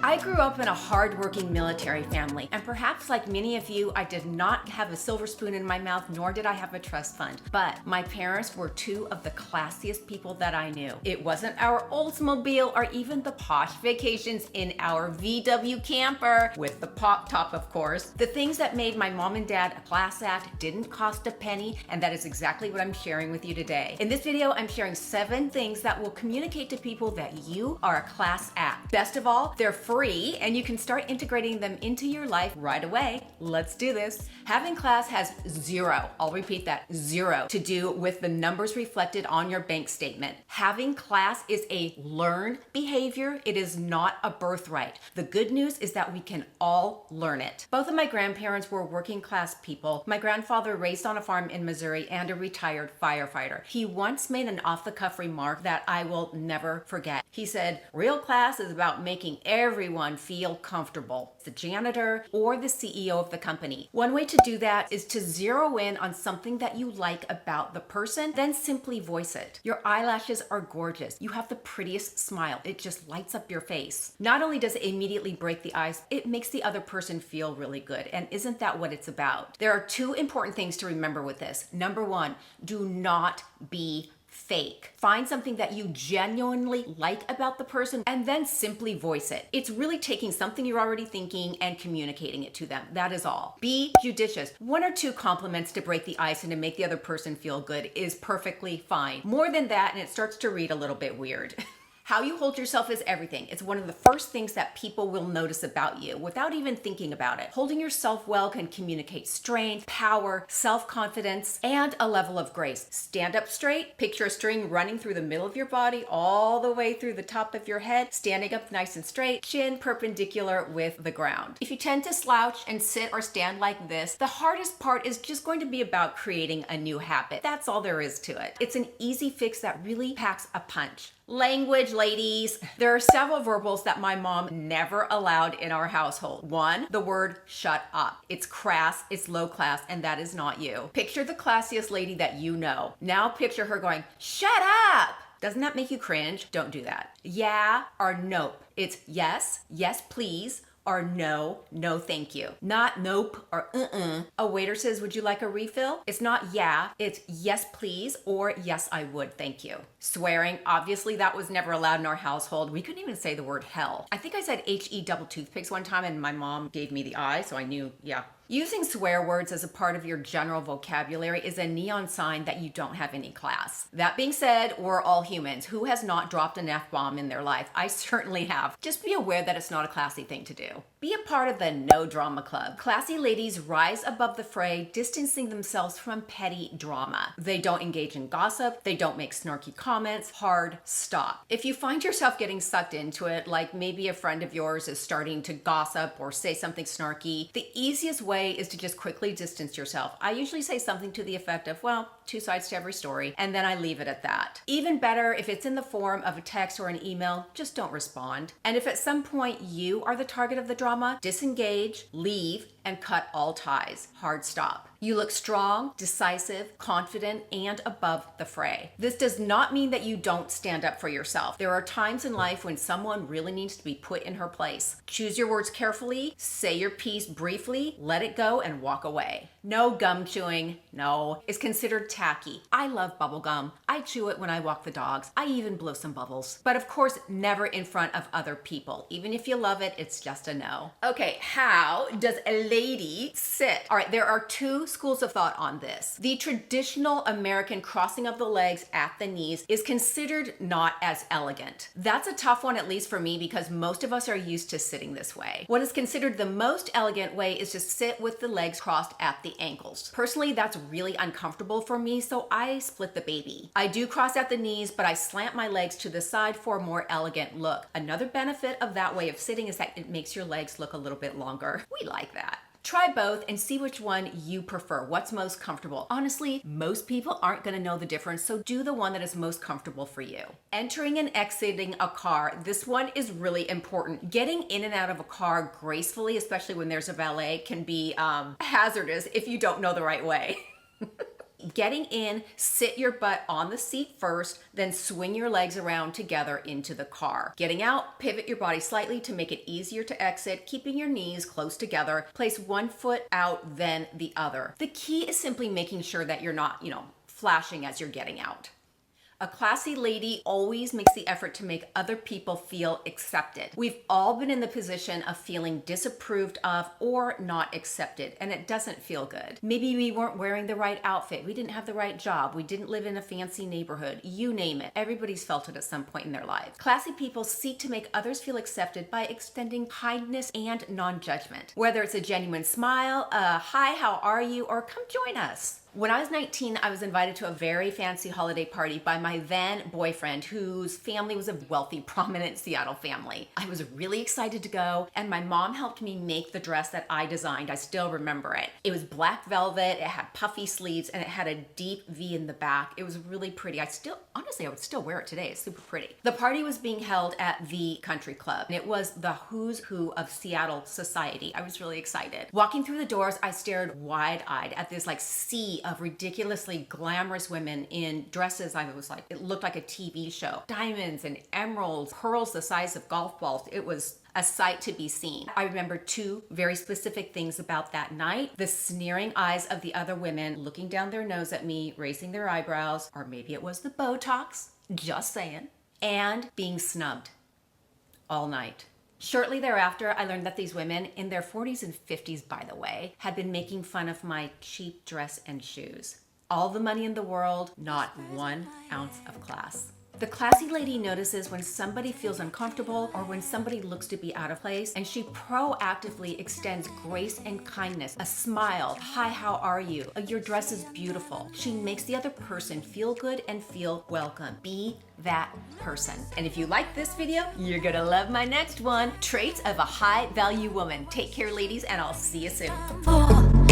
I grew up in a hardworking military family, and perhaps like many of you, I did not have a silver spoon in my mouth, nor did I have a trust fund. But my parents were two of the classiest people that I knew. It wasn't our Oldsmobile or even the posh vacations in our VW camper with the pop top, of course. The things that made my mom and dad a class act didn't cost a penny, and that is exactly what I'm sharing with you today. In this video, I'm sharing 7 things that will communicate to people that you are a class act. Best of all, they're free and you can start integrating them into your life right away. Let's do this. Having class has zero, I'll repeat that, zero to do with the numbers reflected on your bank statement. Having class is a learned behavior. It is not a birthright. The good news is that we can all learn it. Both of my grandparents were working class people. My grandfather raised on a farm in Missouri and a retired firefighter. He once made an off-the-cuff remark that I will never forget. He said, "Real class is about making everyone feel comfortable, the janitor or the CEO of the company." One way to do that is to zero in on something that you like about the person, then simply voice it. Your eyelashes are gorgeous. You have the prettiest smile. It just lights up your face. Not only does it immediately break the ice, it makes the other person feel really good. And isn't that what it's about? There are 2 important things to remember with this. Number 1, do not be fake. Find something that you genuinely like about the person and then simply voice it. It's really taking something you're already thinking and communicating it to them. That is all. Be judicious. 1 or 2 compliments to break the ice and to make the other person feel good is perfectly fine. More than that, and it starts to read a little bit weird. How you hold yourself is everything. It's one of the first things that people will notice about you without even thinking about it. Holding yourself well can communicate strength, power, self-confidence, and a level of grace. Stand up straight. Picture a string running through the middle of your body all the way through the top of your head, standing up nice and straight, chin perpendicular with the ground. If you tend to slouch and sit or stand like this, the hardest part is just going to be about creating a new habit. That's all there is to it. It's an easy fix that really packs a punch. Language, ladies. There are several verbals that my mom never allowed in our household. 1, the word shut up. It's crass, it's low class, and that is not you. Picture the classiest lady that you know. Now picture her going, "Shut up!" Doesn't that make you cringe? Don't do that. Yeah or nope. It's yes, yes please, or no, no thank you. Not nope or A waiter says, "Would you like a refill?" It's not yeah, it's yes please or yes I would, thank you. Swearing, obviously that was never allowed in our household. We couldn't even say the word hell. I think I said HE double toothpicks one time and my mom gave me the eye, so I knew, yeah. Using swear words as a part of your general vocabulary is a neon sign that you don't have any class. That being said, we're all humans. Who has not dropped an F-bomb in their life? I certainly have. Just be aware that it's not a classy thing to do. Be a part of the no drama club. Classy ladies rise above the fray, distancing themselves from petty drama. They don't engage in gossip. They don't make snarky comments. Hard stop. If you find yourself getting sucked into it, like maybe a friend of yours is starting to gossip or say something snarky, the easiest way is to just quickly distance yourself. I usually say something to the effect of, well, 2 sides to every story, and then I leave it at that. Even better, if it's in the form of a text or an email, just don't respond. And if at some point you are the target of the drama, disengage, leave, and cut all ties. Hard stop. You look strong, decisive, confident, and above the fray. This does not mean that you don't stand up for yourself. There are times in life when someone really needs to be put in her place. Choose your words carefully, say your piece briefly, let it go, and walk away. No gum chewing. No. It's considered tacky. I love bubble gum. I chew it when I walk the dogs. I even blow some bubbles. But of course, never in front of other people. Even if you love it, it's just a no. Okay, how does a lady sit? All right, there are 2 schools of thought on this. The traditional American crossing of the legs at the knees is considered not as elegant. That's a tough one, at least for me, because most of us are used to sitting this way. What is considered the most elegant way is to sit with the legs crossed at the ankles. Personally, that's really uncomfortable for me, so I split the baby. I do cross at the knees, but I slant my legs to the side for a more elegant look. Another benefit of that way of sitting is that it makes your legs look a little bit longer. We like that. Try both and see which one you prefer, what's most comfortable. Honestly, most people aren't gonna know the difference, so do the one that is most comfortable for you. Entering and exiting a car, this one is really important. Getting in and out of a car gracefully, especially when there's a valet, can be hazardous if you don't know the right way. Getting in, sit your butt on the seat first, then swing your legs around together into the car. Getting out, pivot your body slightly to make it easier to exit, keeping your knees close together. Place one foot out, then the other. The key is simply making sure that you're not, flashing as you're getting out. A classy lady always makes the effort to make other people feel accepted. We've all been in the position of feeling disapproved of or not accepted, and it doesn't feel good. Maybe we weren't wearing the right outfit, we didn't have the right job, we didn't live in a fancy neighborhood, you name it. Everybody's felt it at some point in their lives. Classy people seek to make others feel accepted by extending kindness and non-judgment. Whether it's a genuine smile, a hi, how are you, or come join us. When I was 19, I was invited to a very fancy holiday party by my then boyfriend, whose family was a wealthy, prominent Seattle family. I was really excited to go, and my mom helped me make the dress that I designed. I still remember it. It was black velvet, it had puffy sleeves, and it had a deep V in the back. It was really pretty. Honestly, I would still wear it today. It's super pretty. The party was being held at the country club, and it was the who's who of Seattle society. I was really excited. Walking through the doors, I stared wide-eyed at this sea of ridiculously glamorous women in dresses. It looked like a TV show. Diamonds and emeralds, pearls the size of golf balls. It was a sight to be seen. I remember two very specific things about that night: the sneering eyes of the other women looking down their nose at me, raising their eyebrows, or maybe it was the Botox, just saying, and being snubbed all night. Shortly thereafter, I learned that these women, in their 40s and 50s by the way, had been making fun of my cheap dress and shoes. All the money in the world, not 1 ounce of class. The classy lady notices when somebody feels uncomfortable or when somebody looks to be out of place, and she proactively extends grace and kindness, a smile, hi, how are you? Your dress is beautiful. She makes the other person feel good and feel welcome. Be that person. And if you like this video, you're gonna love my next one, Traits of a High Value Woman. Take care, ladies, and I'll see you soon.